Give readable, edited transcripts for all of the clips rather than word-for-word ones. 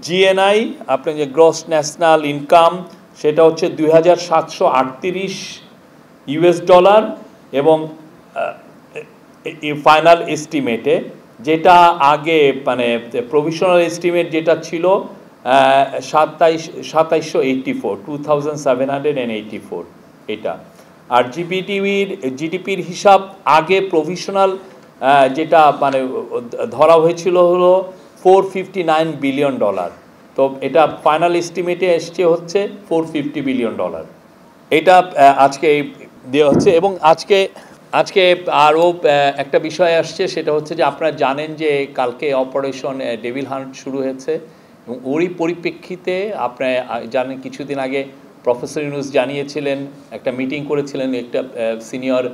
GNI আপনার যে gross national income সেটা হচ্ছে 2738 ইউএস ডলার এবং ফাইনাল এস্টিমেটে যেটা আগে মানে প্রভিশনাল এস্টিমেট যেটা ছিল 2784 এটা। আর জিডিপির হিসাব আগে প্রভিশনাল যেটা মানে ধরা হয়েছিল হলো $459 বিলিয়ন। তো এটা ফাইনাল এস্টিমেটে এসছে হচ্ছে $450 বিলিয়ন। এটা আজকে দেওয়া হচ্ছে। এবং আজকে আরও একটা বিষয় আসছে, সেটা হচ্ছে যে আপনারা জানেন যে কালকে অপারেশন ডেভিল হান্ট শুরু হয়েছে এবং ওরই পরিপ্রেক্ষিতে আপনারা জানেন কিছুদিন আগে প্রফেসর ইউনূস জানিয়েছিলেন, একটা মিটিং করেছিলেন একটা সিনিয়র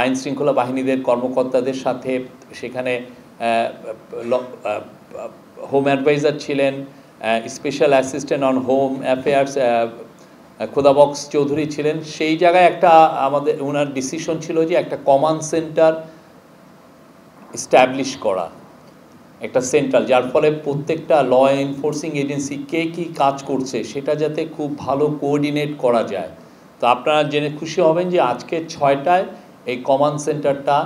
আইন শৃঙ্খলা বাহিনীদের কর্মকর্তাদের সাথে। সেখানে হোম অ্যাডভাইজার ছিলেন, special assistant on home affairs Khodabux Chowdhury ছিলেন। সেই জায়গায় একটা আমাদের ওনার ডিসিশন ছিল যে একটা কমান্ড সেন্টার এস্টাবলিশ করা, একটা সেন্ট্রাল, যার ফলে প্রত্যেকটা ল এনফোর্সিং এজেন্সি কে কী কাজ করছে সেটা যাতে খুব ভালো কোঅর্ডিনেট করা যায়। তো আপনারা জেনে খুশি হবেন যে আজকে 6টায় এই কমান্ড সেন্টারটা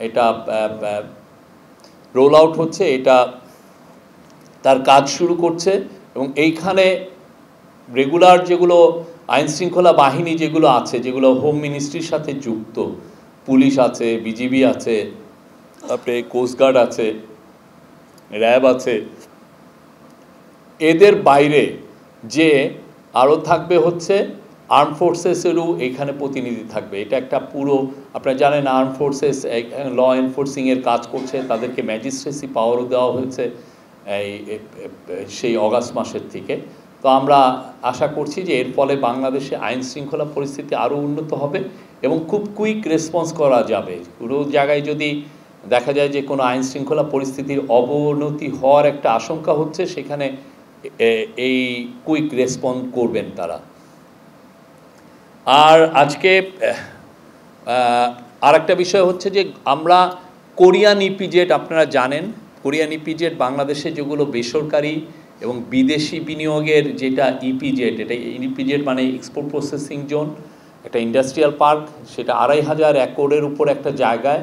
এটা রোল আউট হচ্ছে, এটা তার কাজ শুরু করছে। এবং এইখানে রেগুলার যেগুলো আইনশৃঙ্খলা বাহিনী যেগুলো আছে, যেগুলো হোম মিনিস্ট্রির সাথে যুক্ত, পুলিশ আছে, বিজিবি আছে, তারপরে কোস্টগার্ড আছে, র্যাব আছে, এদের বাইরে যে আরও থাকবে হচ্ছে আর্ম ফোর্সেসেরও এখানে প্রতিনিধি থাকবে। এটা একটা পুরো, আপনারা জানেন আর্ম ফোর্সেস ল এনফোর্সিংয়ের কাজ করছে, তাদেরকে ম্যাজিস্ট্রেসি পাওয়ারও দেওয়া হয়েছে সেই অগাস্ট মাসের থেকে। তো আমরা আশা করছি যে এর ফলে বাংলাদেশে আইন শৃঙ্খলা পরিস্থিতি আরও উন্নত হবে এবং খুব কুইক রেসপন্স করা যাবে। পুরো জায়গায় যদি দেখা যায় যে কোনো আইন শৃঙ্খলা পরিস্থিতির অবনতি হওয়ার একটা আশঙ্কা হচ্ছে, সেখানে এই কুইক রেসপন্স করবেন তারা। আর আজকে আর একটা বিষয় হচ্ছে যে আমরা কোরিয়ান ইপিজেড, আপনারা জানেন কোরিয়ান ইপিজেড বাংলাদেশে যেগুলো বেসরকারি এবং বিদেশি বিনিয়োগের যেটা ইপিজেড, এটা ইপিজেড মানে এক্সপোর্ট প্রসেসিং জোন, একটা ইন্ডাস্ট্রিয়াল পার্ক, সেটা 2500 একরের উপর একটা জায়গায়